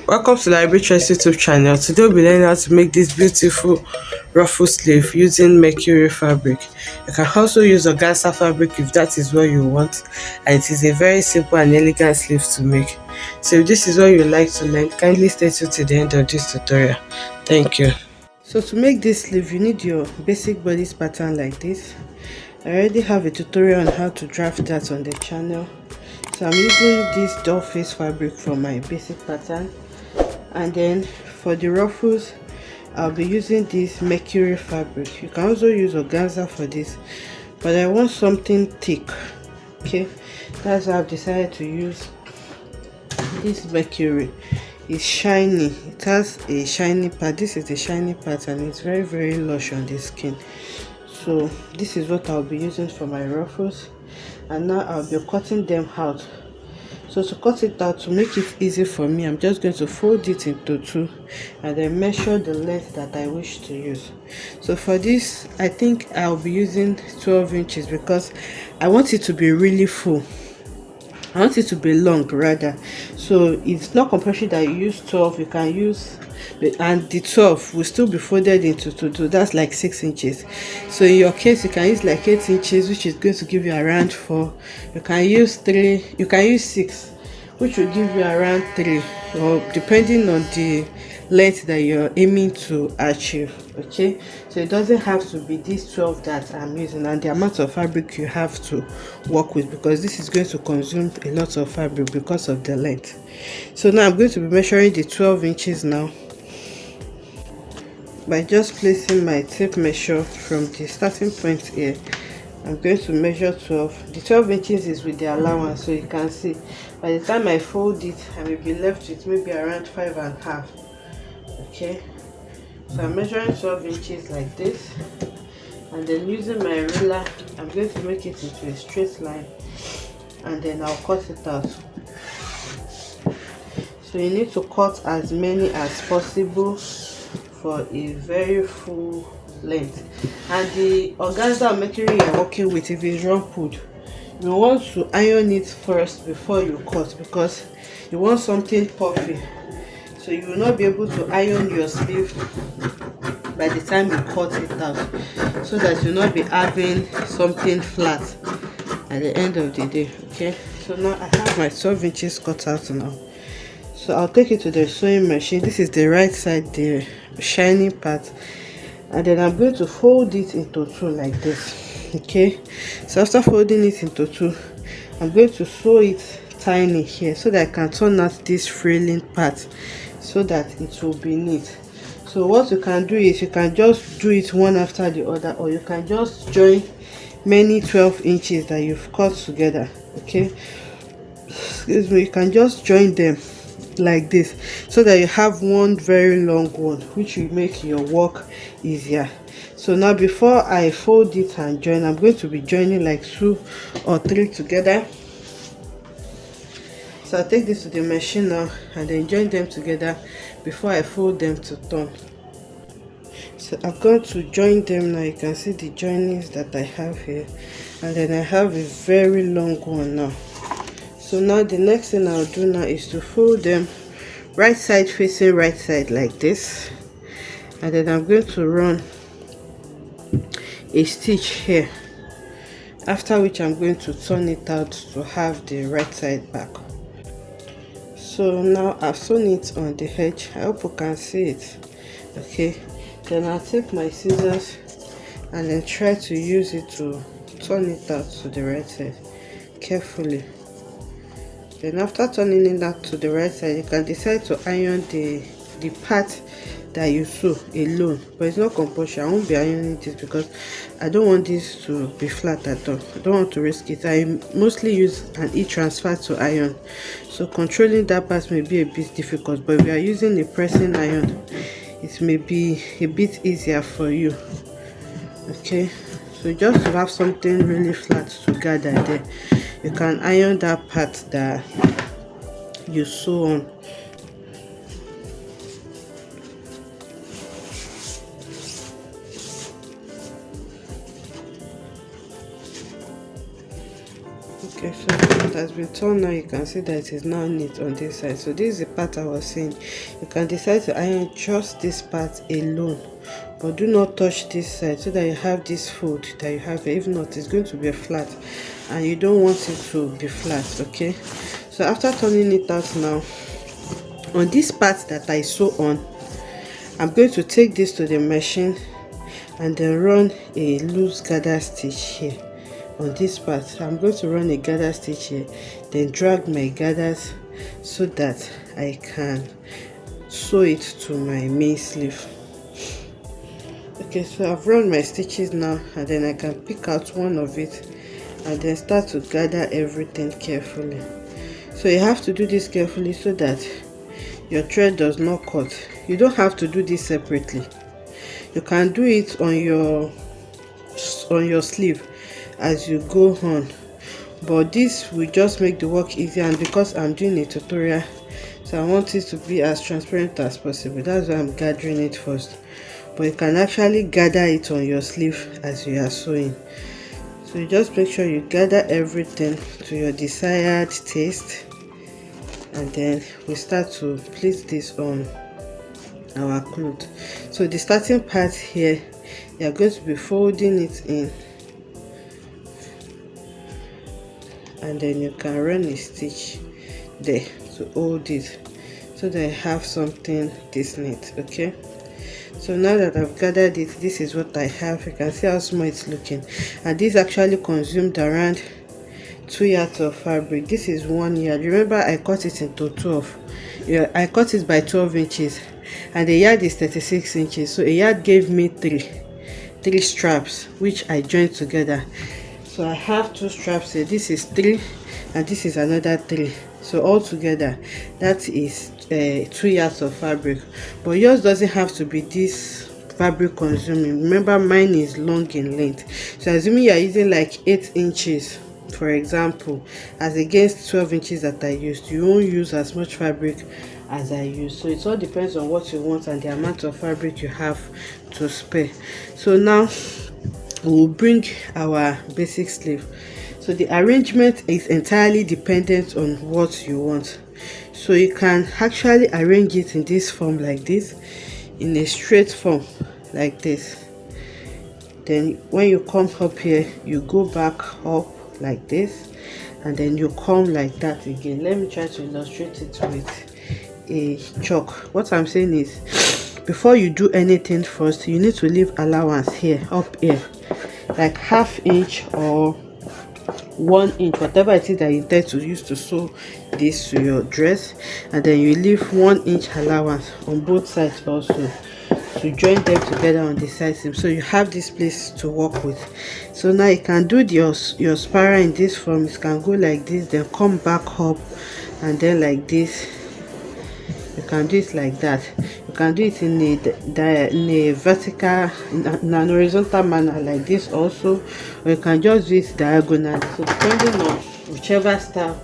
Welcome to LarryB YouTube channel. Today we'll be learning how to make this beautiful ruffle sleeve using mercury fabric. You can also use organza fabric if that is what you want, and it is a very simple and elegant sleeve to make. So if this is what you like to learn, kindly stay tuned to the end of this tutorial. Thank you. So to make this sleeve, you need your basic bodice pattern like this. I already have a tutorial on how to draft that on the channel. So I'm using this doll face fabric for my basic pattern, and then for the ruffles I'll be using this mercury fabric. You can also use organza for this, but I want something thick. Okay, that's why I've decided to use this mercury. It's shiny, it has a shiny part. This is the shiny part and it's very lush on the skin. So this is what I'll be using for my ruffles, and now I'll be cutting them out. So to cut it out, to make it easy for me, I'm just going to fold it into two and then measure the length that I wish to use. So for this, I think I'll be using 12 inches because I want it to be really full. I want it to be long rather. So it's not compulsory that you use 12. You can use, and the 12 will still be folded into two. That's like 6 inches. So in your case, you can use like 8 inches, which is going to give you around 4. You can use 3. You can use 6, which will give you around 3, or depending on the length that you're aiming to achieve. Okay, so it doesn't have to be this 12 that I'm using, and the amount of fabric you have to work with, because this is going to consume a lot of fabric because of the length. So now I'm going to be measuring the 12 inches now by just placing my tape measure from the starting point here. I'm going to measure 12. The 12 inches is with the allowance, so you can see by the time I fold it, I will be left with maybe around 5.5. Okay, so I'm measuring 12 inches like this, and then using my ruler, I'm going to make it into a straight line, and then I'll cut it out. So you need to cut as many as possible for a very full length. And the organza mercury you're working with, if it's ruffled, you want to iron it first before you cut, because you want something puffy. So you will not be able to iron your sleeve by the time you cut it out, so that you'll not be having something flat at the end of the day. Okay, so now I have my 12 inches cut out now. So I'll take it to the sewing machine. This is the right side, the shiny part, and then I'm going to fold it into two like this. Okay, so after folding it into two, I'm going to sew it tiny here so that I can turn out this fraying part so that it will be neat. So what you can do is you can just do it one after the other, or you can just join many 12 inches that you've cut together. Okay, excuse me, you can just join them like this so that you have one very long one, which will make your work easier. So now before I fold it and join, I'm going to be joining like 2 or 3 together. So I'll take this to the machine now and then join them together before I fold them to turn. So I've got to join them now. You can see the joinings that I have here, and then I have a very long one now. So now the next thing I'll do now is to fold them right side facing right side like this, and then I'm going to run a stitch here, after which I'm going to turn it out to have the right side back. So now I've sewn it on the edge. I hope you can see it. Okay, then I'll take my scissors and then try to use it to turn it out to the right side carefully. Then after turning it out to the right side, you can decide to iron the part that you sew alone, but it's not compulsory. I won't be ironing this because I don't want this to be flat at all. I don't want to risk it. I mostly use an e-transfer to iron, so controlling that part may be a bit difficult, but if you are using a pressing iron, it may be a bit easier for you. Okay, so just to have something really flat to gather there, you can iron that part that you sew on. Okay, so it has been torn now. You can see that it is now neat on this side. So this is the part I was saying. You can decide to iron just this part alone, but do not touch this side so that you have this fold that you have. If not, it's going to be flat, and you don't want it to be flat. Okay, so after turning it out now, on this part that I sew on, I'm going to take this to the machine and then run a loose gather stitch here. On this part, I'm going to run a gather stitch here, then drag my gathers so that I can sew it to my main sleeve. Okay, so I've run my stitches now, and then I can pick out one of it and then start to gather everything carefully. So you have to do this carefully so that your thread does not cut. You don't have to do this separately. You can do it on your sleeve as you go on, but this will just make the work easier, and because I'm doing a tutorial, so I want it to be as transparent as possible. That's why I'm gathering it first, but you can actually gather it on your sleeve as you are sewing. So you just make sure you gather everything to your desired taste, and then we start to place this on our cloth. So the starting part here, you are going to be folding it in, and then you can run a stitch there to hold it so that I have something this neat. Okay, so now that I've gathered it, this is what I have. You can see how small it's looking, and this actually consumed around 2 yards of fabric. This is 1 yard. Remember, I cut it into 12. Yeah, I cut it by 12 inches, and the yard is 36 inches. So a yard gave me three straps, which I joined together. So I have 2 straps here. This is 3, and this is another 3. So all together, that is 2 yards of fabric. But yours doesn't have to be this fabric consuming. Remember, mine is long in length. So assuming you are using like 8 inches, for example, as against 12 inches that I used, you won't use as much fabric as I use. So it all depends on what you want and the amount of fabric you have to spare. So now we'll bring our basic sleeve. So the arrangement is entirely dependent on what you want. So you can actually arrange it in this form like this, in a straight form like this. Then when you come up here, you go back up like this, and then you come like that again. Let me try to illustrate it with a chalk. What I'm saying is, before you do anything first, you need to leave allowance here, up here, like ½ inch or 1 inch, whatever it is that you intend to use to sew this to your dress, and then you leave 1 inch allowance on both sides also to join them together on the side seam, so you have this place to work with. So now you can do your spiral in this form. It can go like this, then come back up, and then like this. You can do it like that. You can do it in a vertical, in an horizontal manner like this also, or you can just do it diagonally. So depending on whichever style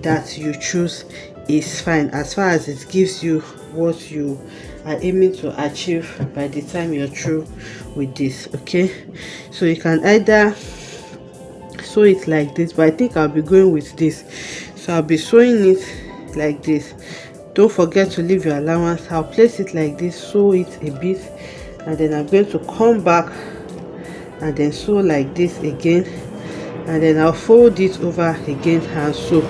that you choose is fine, as far as it gives you what you are aiming to achieve by the time you're through with this. Okay, so you can either sew it like this, but I think I'll be going with this. So I'll be sewing it like this. Don't forget to leave your allowance. I'll place it like this, sew it a bit, and then I'm going to come back and then sew like this again, and then I'll fold it over again and sew,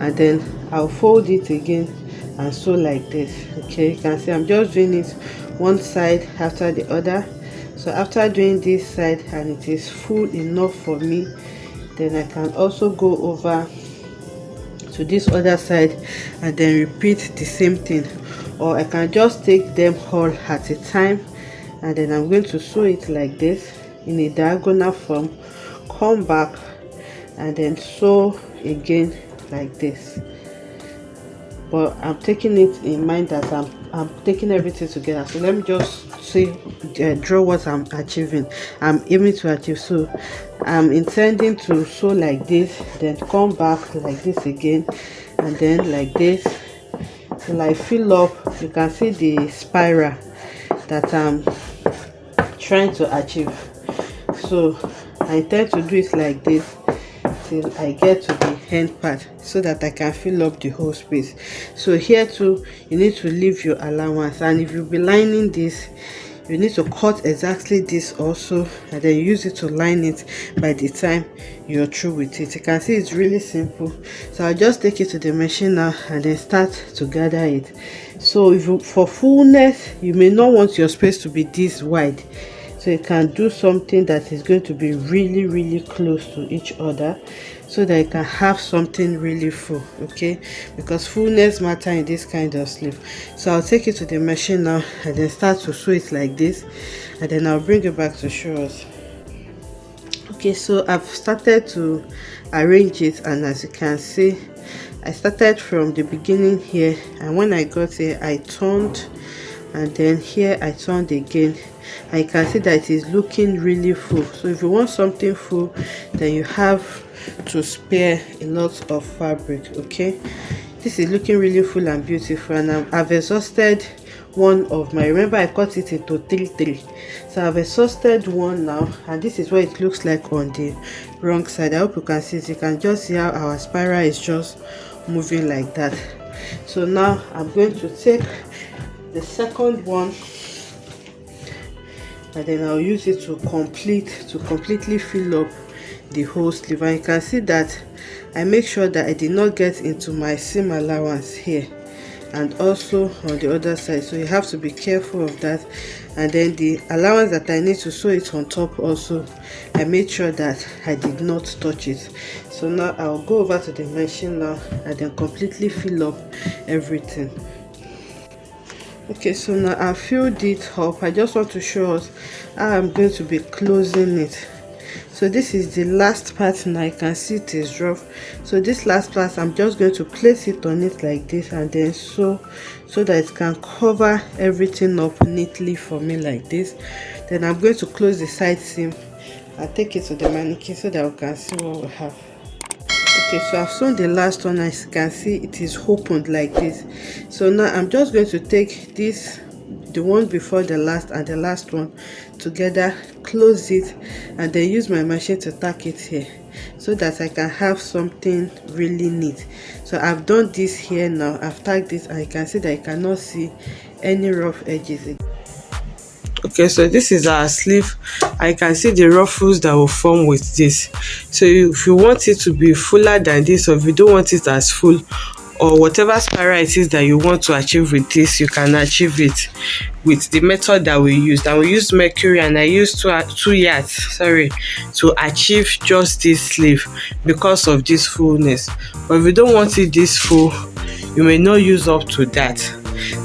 and then I'll fold it again and sew like this. Okay, you can see I'm just doing it one side after the other. So after doing this side and it is full enough for me, then I can also go over to this other side and then repeat the same thing, or I can just take them all at a time, and then I'm going to sew it like this in a diagonal form, come back and then sew again like this. But I'm taking it in mind that I'm taking everything together. So let me just see, draw what I'm achieving, I'm aiming to achieve. So I'm intending to sew like this, then come back like this again, and then like this till I fill up. You can see the spiral that I'm trying to achieve. So I intend to do it like this till I get to the end part, so that I can fill up the whole space. So here too, you need to leave your allowance, and if you'll be lining this, you need to cut exactly this also, and then use it to line it by the time you're through with it. You can see it's really simple. So I'll just take it to the machine now and then start to gather it. So if you, for fullness, you may not want your space to be this wide, so you can do something that is going to be really close to each other, so that you can have something really full, okay? Because fullness matter in this kind of sleeve. So I'll take it to the machine now and then start to sew it like this, and then I'll bring it back to show us. Okay, so I've started to arrange it, and as you can see, I started from the beginning here, and when I got here I turned, and then here I turned again, and you can see that it is looking really full. So if you want something full, then you have to spare a lot of fabric, okay? This is looking really full and beautiful, and I've exhausted one of my, remember I cut it into three, so I've exhausted one now, and this is what it looks like on the wrong side. I hope you can see it. You can just see how our spiral is just moving like that. So now I'm going to take the second one, and then I'll use it to completely fill up the whole sleeve. And you can see that I make sure that I did not get into my seam allowance here and also on the other side, so you have to be careful of that. And then the allowance that I need to sew it on top also, I made sure that I did not touch it. So now I'll go over to the machine now and then completely fill up everything. Okay, so now I filled it up. I just want to show us how I'm going to be closing it. So this is the last part. Now you can see it is rough, so this last part I'm just going to place it on it like this, and then sew so that it can cover everything up neatly for me like this. Then I'm going to close the side seam and take it to the mannequin so that we can see what we have. Okay, so I've sewn the last one. As you can see, it is opened like this. So now I'm just going to take this, the one before the last and the last one together, close it, and then use my machine to tack it here so that I can have something really neat. So I've done this here now. I've tacked this, and you can see that I cannot see any rough edges. Okay, so this is our sleeve. I can see the ruffles that will form with this. So if you want it to be fuller than this, or if you don't want it as full, or whatever spiral it is that you want to achieve with this, you can achieve it with the method that we used. And we used mercury, and I used two yards to achieve just this sleeve because of this fullness. But if you don't want it this full, you may not use up to that.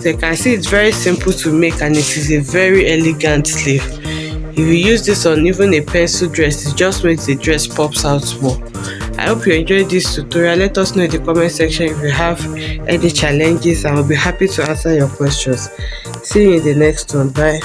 So you can see it's very simple to make, and it is a very elegant sleeve. If you use this on even a pencil dress, it just makes the dress pops out more. I hope you enjoyed this tutorial. Let us know in the comment section if you have any challenges, and I'll be happy to answer your questions. See you in the next one. Bye.